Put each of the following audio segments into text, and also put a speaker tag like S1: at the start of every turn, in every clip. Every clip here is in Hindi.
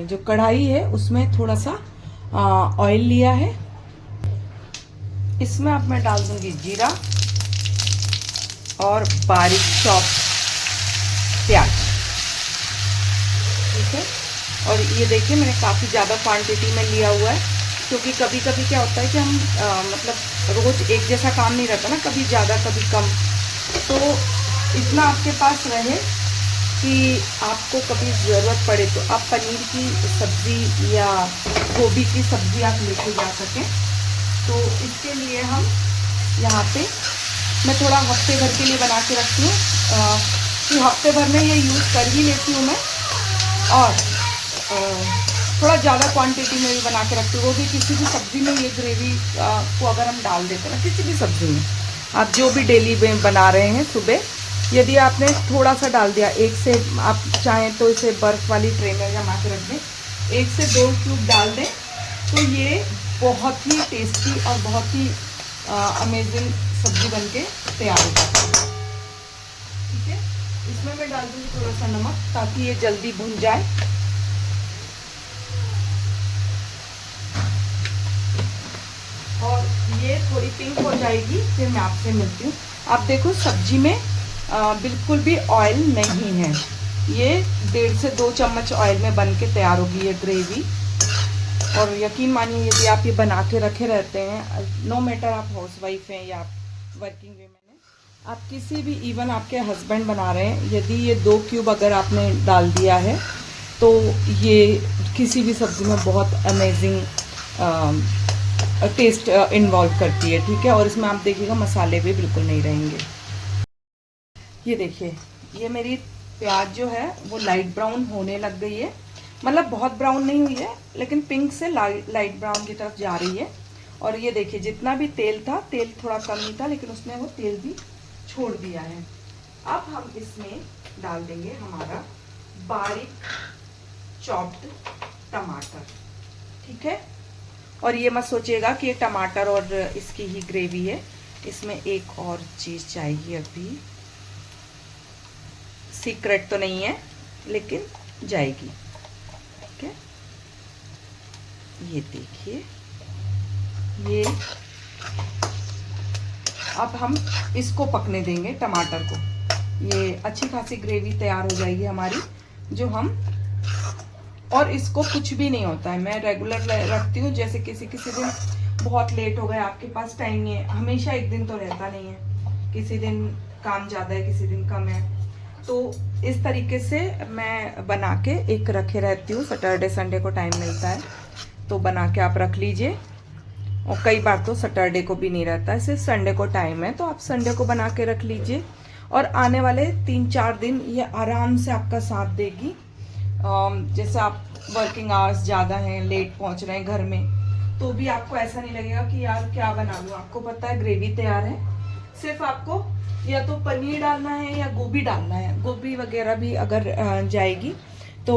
S1: जो कढ़ाई है उसमें थोड़ा सा ऑयल लिया है। इसमें अब मैं डाल दूंगी जीरा और बारीक चॉप प्याज। ठीक है, और ये देखिए मैंने काफ़ी ज़्यादा क्वांटिटी में लिया हुआ है, क्योंकि कभी कभी क्या होता है कि हम मतलब रोज़ एक जैसा काम नहीं रहता ना, कभी ज़्यादा कभी कम। तो इतना आपके पास रहे कि आपको कभी ज़रूरत पड़े तो आप पनीर की सब्ज़ी या गोभी की सब्ज़ी आप लेके जा सकें। तो इसके लिए हम यहाँ पे मैं थोड़ा हफ्ते भर के लिए बना के रखती हूँ, कि हफ्ते भर में ये यूज़ कर ही लेती हूँ मैं। और थोड़ा ज़्यादा क्वांटिटी में भी बना के रखती हूँ। वो भी किसी भी सब्ज़ी में ये ग्रेवी को अगर हम डाल देते हैं ना, किसी भी सब्ज़ी में, आप जो भी डेली में बना रहे हैं सुबह, यदि आपने थोड़ा सा डाल दिया, एक से आप चाहें तो इसे बर्फ़ वाली ट्रे में जमा के रख दें, 1 से 2 क्यूब डाल दें, तो ये बहुत ही टेस्टी और बहुत ही अमेजिंग सब्जी बनके तैयार हो जाती है। ठीक है, इसमें मैं डाल दूँगी थोड़ा सा नमक ताकि ये जल्दी भुन जाए। और ये थोड़ी पिंक हो जाएगी, फिर मैं आपसे मिलती हूँ। आप देखो सब्जी में बिल्कुल भी ऑयल नहीं है, ये 1.5 से 2 चम्मच ऑयल में बन के तैयार होगी ये ग्रेवी। और यकीन मानिए यदि आप ये बना के रखे रहते हैं, नो मैटर आप हाउसवाइफ हैं या आप वर्किंग वुमेन हैं, आप किसी भी, इवन आपके हस्बैंड बना रहे हैं, यदि ये 2 क्यूब अगर आपने डाल दिया है तो ये किसी भी सब्ज़ी में बहुत अमेजिंग टेस्ट इन्वॉल्व करती है। ठीक है, और इसमें आप देखिएगा मसाले भी बिल्कुल नहीं रहेंगे। ये देखिए, ये मेरी प्याज जो है वो लाइट ब्राउन होने लग गई है, मतलब बहुत ब्राउन नहीं हुई है, लेकिन पिंक से लाइट ब्राउन की तरफ जा रही है। और ये देखिए जितना भी तेल था, तेल थोड़ा कम ही था, लेकिन उसने वो तेल भी छोड़ दिया है। अब हम इसमें डाल देंगे हमारा बारीक चॉप्ड टमाटर। ठीक है, और ये मत सोचिएगा कि ये टमाटर और इसकी ही ग्रेवी है, इसमें एक और चीज़ चाहिए, अभी सीक्रेट तो नहीं है लेकिन जाएगी। ठीक है, ये देखिए, ये अब हम इसको पकने देंगे टमाटर को। ये अच्छी खासी ग्रेवी तैयार हो जाएगी हमारी, जो हम, और इसको कुछ भी नहीं होता है, मैं रेगुलर रखती हूँ। जैसे किसी दिन बहुत लेट हो गया, आपके पास टाइम नहीं है, हमेशा एक दिन तो रहता नहीं है, किसी दिन काम ज़्यादा है किसी दिन कम है, तो इस तरीके से मैं बना के एक रखे रहती हूँ। सैटरडे संडे को टाइम मिलता है तो बना के आप रख लीजिए, और कई बार तो सैटरडे को भी नहीं रहता है, सिर्फ संडे को टाइम है, तो आप संडे को बना के रख लीजिए। और आने वाले 3-4 दिन ये आराम से आपका साथ देगी। जैसे आप वर्किंग आवर्स ज़्यादा हैं, लेट पहुँच रहे हैं घर में, तो भी आपको ऐसा नहीं लगेगा कि यार क्या बना लूँ। आपको पता है ग्रेवी तैयार है, सिर्फ आपको या तो पनीर डालना है या गोभी डालना है। गोभी वगैरह भी अगर जाएगी तो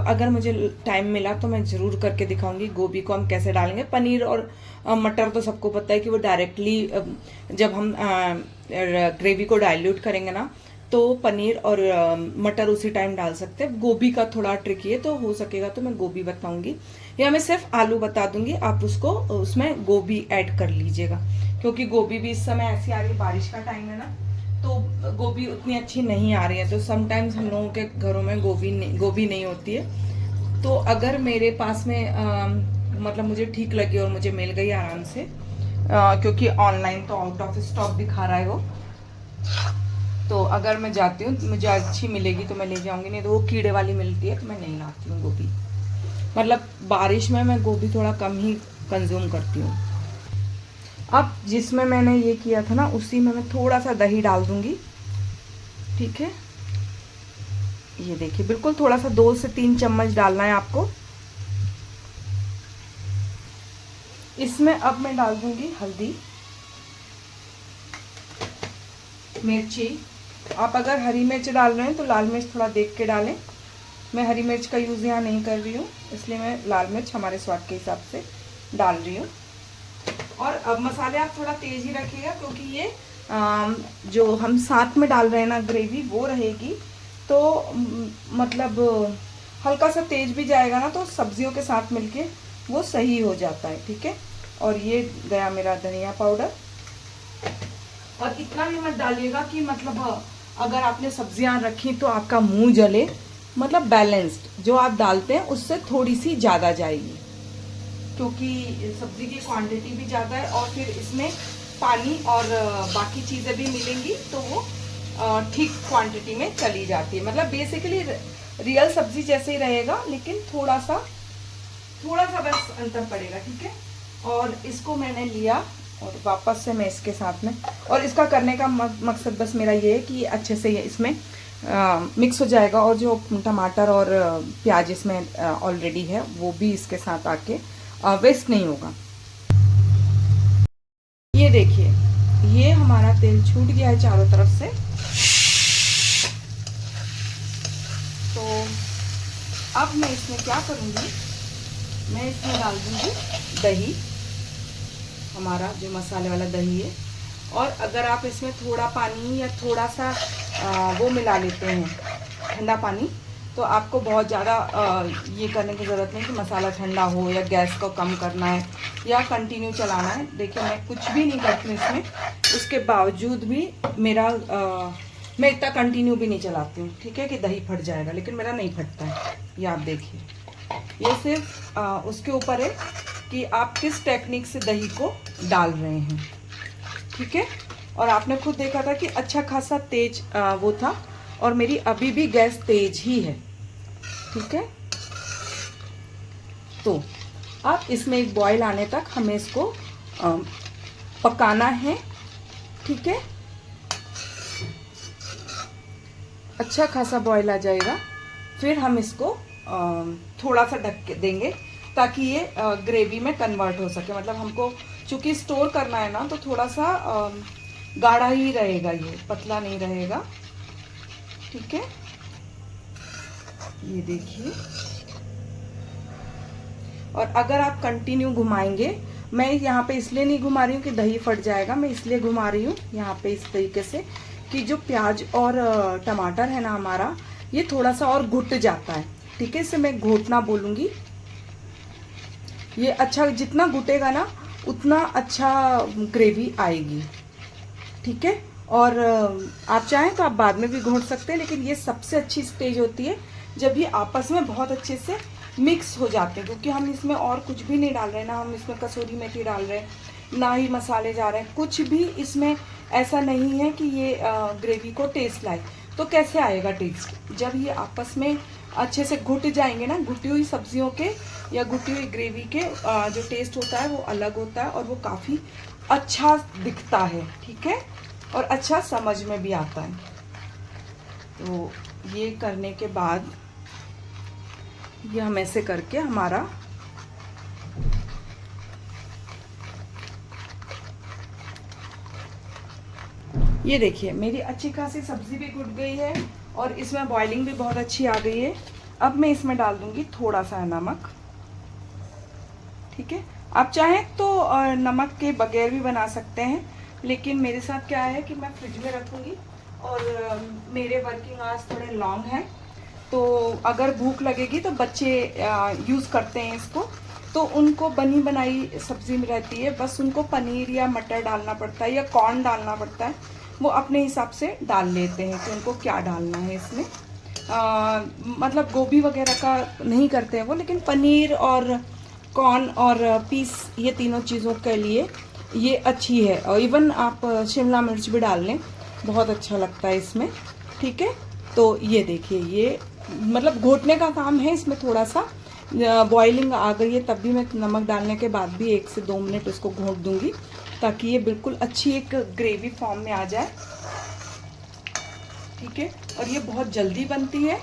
S1: अगर मुझे टाइम मिला तो मैं ज़रूर करके दिखाऊंगी गोभी को हम कैसे डालेंगे। पनीर और मटर तो सबको पता है कि वो डायरेक्टली जब हम ग्रेवी को डाइल्यूट करेंगे ना, तो पनीर और मटर उसी टाइम डाल सकते हैं। गोभी का थोड़ा ट्रिकी है, तो हो सकेगा तो मैं गोभी बताऊंगी, या मैं सिर्फ आलू बता दूंगी, आप उसको उसमें गोभी ऐड कर लीजिएगा, क्योंकि गोभी भी इस समय ऐसी आ रही है, बारिश का टाइम है ना, तो गोभी उतनी अच्छी नहीं आ रही है। तो समटाइम्स हम लोगों के घरों में गोभी नहीं होती है। तो अगर मेरे पास में मतलब मुझे ठीक लगी और मुझे मिल गई आराम से, क्योंकि ऑनलाइन तो आउट ऑफ स्टॉक दिखा रहा है वो, तो अगर मैं जाती हूँ मुझे अच्छी मिलेगी तो मैं ले जाऊंगी, नहीं तो वो कीड़े वाली मिलती है तो मैं नहीं लाती हूँ गोभी। मतलब बारिश में मैं गोभी थोड़ा कम ही कंज्यूम करती हूँ। अब जिसमें मैंने ये किया था ना, उसी में मैं थोड़ा सा दही डाल दूंगी। ठीक है, ये देखिए बिल्कुल थोड़ा सा, 2 से 3 चम्मच डालना है आपको। इसमें अब मैं डाल दूंगी हल्दी, मिर्ची। आप अगर हरी मिर्च डाल रहे हैं तो लाल मिर्च थोड़ा देख के डालें, मैं हरी मिर्च का यूज़ यहाँ नहीं कर रही हूँ, इसलिए मैं लाल मिर्च हमारे स्वाद के हिसाब से डाल रही हूँ। और अब मसाले आप थोड़ा तेज़ ही रखिएगा, क्योंकि ये जो हम साथ में डाल रहे हैं ना ग्रेवी, वो रहेगी, तो मतलब हल्का सा तेज भी जाएगा ना तो सब्जियों के साथ मिलके वो सही हो जाता है। ठीक है, और ये गया मेरा धनिया पाउडर। और इतना भी मत डालिएगा कि मतलब अगर आपने सब्जियां रखी तो आपका मुंह जले, मतलब बैलेंस्ड जो आप डालते हैं उससे थोड़ी सी ज़्यादा जाएगी, क्योंकि सब्जी की क्वांटिटी भी ज़्यादा है और फिर इसमें पानी और बाकी चीज़ें भी मिलेंगी तो वो ठीक क्वांटिटी में चली जाती है। मतलब बेसिकली रियल सब्जी जैसे ही रहेगा, लेकिन थोड़ा सा बस अंतर पड़ेगा। ठीक है, और इसको मैंने लिया और वापस से मैं इसके साथ में, और इसका करने का मकसद बस मेरा ये है कि अच्छे से ये इसमें मिक्स हो जाएगा और जो टमाटर और प्याज इसमें ऑलरेडी है वो भी इसके साथ आके वेस्ट नहीं होगा। ये देखिए, ये हमारा तेल छूट गया है चारों तरफ से। तो अब मैं इसमें क्या करूँगी, मैं इसमें डाल दूँगी दही, हमारा जो मसाले वाला दही है। और अगर आप इसमें थोड़ा पानी या थोड़ा सा वो मिला लेते हैं ठंडा पानी, तो आपको बहुत ज़्यादा ये करने की ज़रूरत नहीं कि मसाला ठंडा हो या गैस को कम करना है या कंटिन्यू चलाना है। देखिए मैं कुछ भी नहीं करती हूँ इसमें, उसके बावजूद भी मेरा मैं इतना कंटिन्यू भी नहीं चलाती हूँ। ठीक है, कि दही फट जाएगा, लेकिन मेरा नहीं फटता है। ये आप देखिए, ये सिर्फ उसके ऊपर है कि आप किस टेक्निक से दही को डाल रहे हैं। ठीक है, और आपने खुद देखा था कि अच्छा खासा तेज वो था, और मेरी अभी भी गैस तेज ही है। ठीक है, तो अब इसमें एक बॉईल आने तक हमें इसको पकाना है। ठीक है, अच्छा खासा बॉईल आ जाएगा, फिर हम इसको थोड़ा सा ढक के देंगे ताकि ये ग्रेवी में कन्वर्ट हो सके। मतलब हमको चूंकि स्टोर करना है ना, तो थोड़ा सा गाढ़ा ही रहेगा, ये पतला नहीं रहेगा। ठीक है, ये देखिए। और अगर आप कंटिन्यू घुमाएंगे, मैं यहाँ पे इसलिए नहीं घुमा रही हूँ कि दही फट जाएगा, मैं इसलिए घुमा रही हूँ यहाँ पे इस तरीके से कि जो प्याज और टमाटर है ना हमारा, ये थोड़ा सा और घुट जाता है। ठीक है, इसे मैं घोटना बोलूँगी। ये अच्छा जितना घुटेगा ना उतना अच्छा ग्रेवी आएगी। ठीक है, और आप चाहें तो आप बाद में भी घोट सकते हैं, लेकिन ये सबसे अच्छी स्टेज होती है जब ये आपस में बहुत अच्छे से मिक्स हो जाते हैं, क्योंकि हम इसमें और कुछ भी नहीं डाल रहे ना, हम इसमें कसूरी मेथी डाल रहे हैं, ना ही मसाले जा रहे हैं, कुछ भी इसमें ऐसा नहीं है कि ये ग्रेवी को टेस्ट लाए। तो कैसे आएगा टेस्ट, जब ये आपस में अच्छे से घुट जाएंगे ना, घुटी हुई सब्जियों के या घुटी हुई ग्रेवी के जो टेस्ट होता है वो अलग होता है और वो काफ़ी अच्छा दिखता है। ठीक है, और अच्छा समझ में भी आता है। तो ये करने के बाद ये हम ऐसे करके हमारा ये देखिए मेरी अच्छी खासी सब्जी भी घुट गई है और इसमें बॉइलिंग भी बहुत अच्छी आ गई है। अब मैं इसमें डाल दूंगी थोड़ा सा नमक। ठीक है, आप चाहें तो नमक के बगैर भी बना सकते हैं, लेकिन मेरे साथ क्या है कि मैं फ्रिज में रखूंगी और मेरे वर्किंग आवर्स थोड़े लॉन्ग हैं, तो अगर भूख लगेगी तो बच्चे यूज़ करते हैं इसको, तो उनको बनी बनाई सब्जी में रहती है, बस उनको पनीर या मटर डालना पड़ता है या कॉर्न डालना पड़ता है, वो अपने हिसाब से डाल लेते हैं कि उनको क्या डालना है इसमें। मतलब गोभी वगैरह का नहीं करते हैं वो, लेकिन पनीर और कॉर्न और पीस ये तीनों चीज़ों के लिए ये अच्छी है। और इवन आप शिमला मिर्च भी डाल लें, बहुत अच्छा लगता है इसमें। ठीक है, तो ये देखिए ये मतलब घोटने का काम है इसमें, थोड़ा सा बॉइलिंग आ गई है, तब भी मैं नमक डालने के बाद भी 1 से 2 मिनट इसको घोट दूंगी ताकि ये बिल्कुल अच्छी एक ग्रेवी फॉर्म में आ जाए। ठीक है, और ये बहुत जल्दी बनती है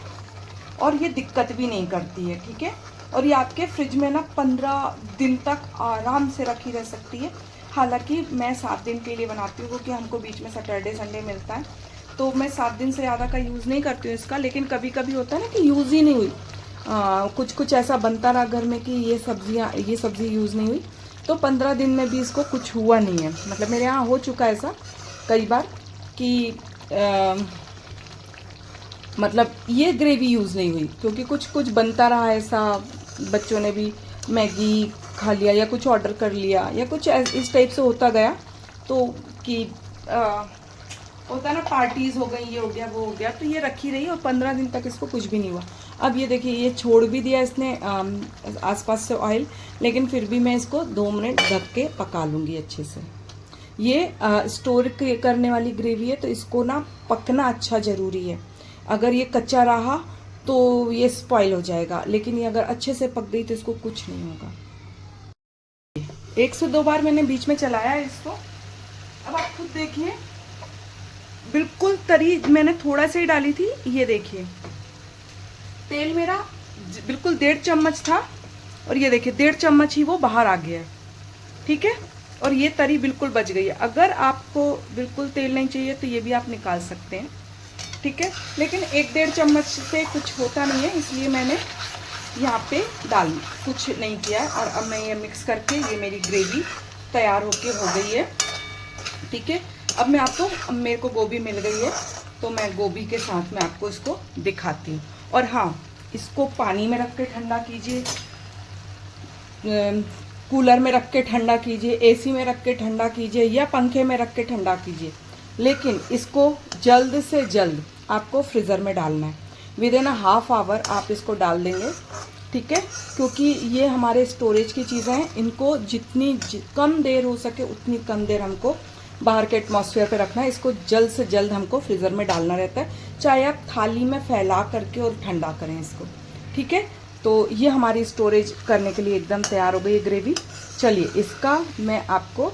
S1: और ये दिक्कत भी नहीं करती है। ठीक है, और ये आपके फ्रिज में ना 15 दिन तक आराम से रखी रह सकती है। हालांकि मैं 7 दिन के लिए बनाती हूँ, क्योंकि हमको बीच में सैटरडे संडे मिलता है, तो मैं 7 दिन से ज़्यादा का यूज़ नहीं करती हूँ इसका। लेकिन कभी कभी होता है ना कि यूज़ ही नहीं हुई, कुछ ऐसा बनता रहा घर में कि ये सब्ज़ी यूज़ नहीं हुई, तो 15 दिन में भी इसको कुछ हुआ नहीं है। मतलब मेरे यहाँ हो चुका है ऐसा कई बार कि मतलब ये ग्रेवी यूज़ नहीं हुई, क्योंकि कुछ कुछ बनता रहा ऐसा, बच्चों ने भी मैगी खा लिया या कुछ ऑर्डर कर लिया या कुछ इस टाइप से होता गया, तो कि होता ना, पार्टीज़ हो गई, ये हो गया वो हो गया, तो ये रखी रही और 15 दिन तक इसको कुछ भी नहीं हुआ। अब ये देखिए, ये छोड़ भी दिया इसने आसपास से ऑयल, लेकिन फिर भी मैं इसको 2 मिनट ढक के पका लूँगी अच्छे से। ये स्टोर करने वाली ग्रेवी है, तो इसको ना पकना अच्छा ज़रूरी है। अगर ये कच्चा रहा तो ये स्पॉइल हो जाएगा, लेकिन ये अगर अच्छे से पक गई तो इसको कुछ नहीं होगा। 1 से 2 बार मैंने बीच में चलाया है इसको। अब आप खुद देखिए, बिल्कुल तरी मैंने थोड़ा सा ही डाली थी। ये देखिए, तेल मेरा बिल्कुल 1.5 चम्मच था और ये देखिए 1.5 चम्मच ही वो बाहर आ गया है। ठीक है, और ये तरी बिल्कुल बच गई है। अगर आपको बिल्कुल तेल नहीं चाहिए तो ये भी आप निकाल सकते हैं। ठीक है, लेकिन 1-1.5 चम्मच से कुछ होता नहीं है, इसलिए मैंने यहाँ पे कुछ नहीं किया है। और अब मैं ये मिक्स करके, ये मेरी ग्रेवी तैयार होके हो गई है। ठीक है, अब मेरे को गोभी मिल गई है, तो मैं गोभी के साथ में आपको इसको दिखाती हूँ। और हाँ, इसको पानी में रख के ठंडा कीजिए, कूलर में रख के ठंडा कीजिए, एसी में रख के ठंडा कीजिए या पंखे में रख के ठंडा कीजिए, लेकिन इसको जल्द से जल्द आपको फ्रीज़र में डालना है। विदिन अ हाफ आवर आप इसको डाल देंगे। ठीक है, क्योंकि ये हमारे स्टोरेज की चीज़ें हैं, इनको जितनी कम देर हो सके उतनी कम देर हमको बाहर के एटमॉस्फेयर पे रखना है। इसको जल्द से जल्द हमको फ्रीज़र में डालना रहता है, चाहे आप थाली में फैला करके और ठंडा करें इसको। ठीक है, तो ये हमारी स्टोरेज करने के लिए एकदम तैयार हो गई है ग्रेवी। चलिए, इसका मैं आपको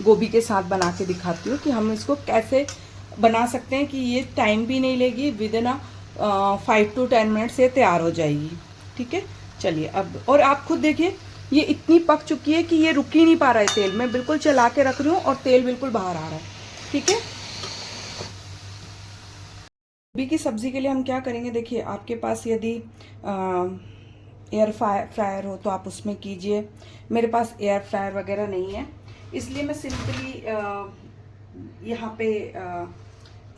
S1: गोभी के साथ बना के दिखाती हूँ कि हम इसको कैसे बना सकते हैं कि ये टाइम भी नहीं लेगी, विदिन 5 to 10 मिनट से तैयार हो जाएगी। ठीक है, चलिए अब, और आप खुद देखिए, ये इतनी पक चुकी है कि ये रुक ही नहीं पा रहा है तेल। मैं बिल्कुल चला के रख रही हूँ और तेल बिल्कुल बाहर आ रहा है। ठीक है, गोभी की सब्जी के लिए हम क्या करेंगे, देखिए, आपके पास यदि एयर फ्रायर हो तो आप उसमें कीजिए। मेरे पास एयर फ्रायर वगैरह नहीं है, इसलिए मैं सिंपली यहाँ पे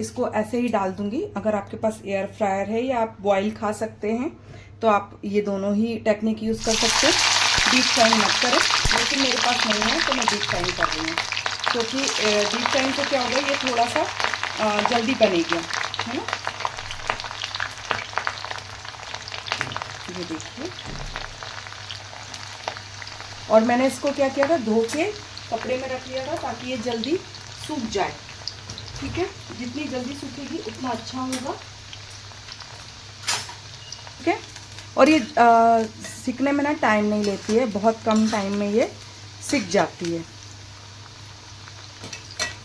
S1: इसको ऐसे ही डाल दूंगी। अगर आपके पास एयर फ्रायर है या आप बॉईल खा सकते हैं तो आप ये दोनों ही टेक्निक यूज़ कर सकते हैं। डीप फ्राइंग मत करें, लेकिन मेरे पास नहीं है तो मैं डीप फ्राइंग कर रही हूँ, क्योंकि डीप फ्राइंग से क्या होगा, ये थोड़ा सा जल्दी बनेगा, है ना। ये देखिए, और मैंने इसको क्या किया था, धो के कपड़े में रख लिया था ताकि ये जल्दी सूख जाए। ठीक है, जितनी जल्दी सूखेगी उतना अच्छा होगा। ठीक है, और ये सीखने में ना टाइम नहीं लेती है, बहुत कम टाइम में ये सीख जाती है।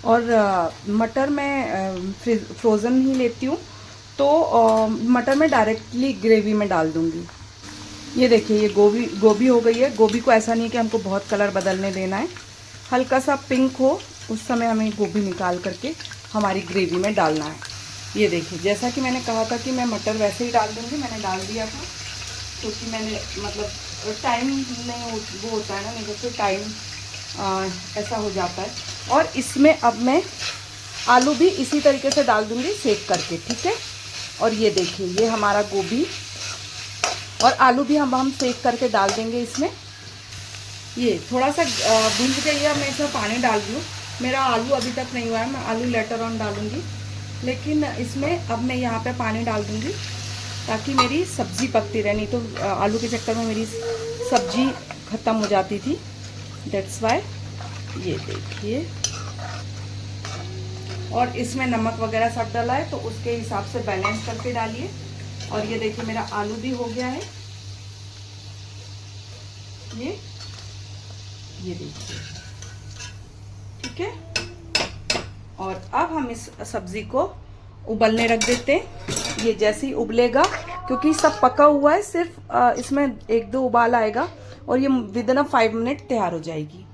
S1: और मटर मैं फ्रोज़न ही लेती हूँ, तो मटर में डायरेक्टली ग्रेवी में डाल दूँगी। ये देखिए, ये गोभी हो गई है। गोभी को ऐसा नहीं कि हमको बहुत कलर बदलने देना है, हल्का सा पिंक हो उस समय हमें गोभी निकाल करके हमारी ग्रेवी में डालना है। ये देखिए, जैसा कि मैंने कहा था कि मैं मटर वैसे ही डाल दूँगी, मैंने डाल दिया था, क्योंकि मैंने मतलब टाइम नहीं वो होता है ना, नहीं तो फिर टाइम ऐसा हो जाता है। और इसमें अब मैं आलू भी इसी तरीके से डाल दूँगी, सेक करके। ठीक है, और ये देखिए, ये हमारा गोभी और आलू भी हम सेक करके डाल देंगे इसमें। ये थोड़ा सा भून के लिए मैं इसमें पानी डाल दूँ। मेरा आलू अभी तक नहीं हुआ है, मैं आलू लेटर ऑन डालूँगी, लेकिन इसमें अब मैं यहाँ पे पानी डाल दूँगी ताकि मेरी सब्ज़ी पकती रहे, नहीं तो आलू के चक्कर में मेरी सब्ज़ी ख़त्म हो जाती थी, दैट्स वाई। ये देखिए, और इसमें नमक वगैरह सब डाला है, तो उसके हिसाब से बैलेंस करके डालिए। और ये देखिए, मेरा आलू भी हो गया है। ये देखिए, ठीक है। और अब हम इस सब्जी को उबलने रख देते हैं। ये जैसे ही उबलेगा, क्योंकि सब पका हुआ है, सिर्फ इसमें 1-2 उबाल आएगा और ये विदिन 5 मिनट तैयार हो जाएगी।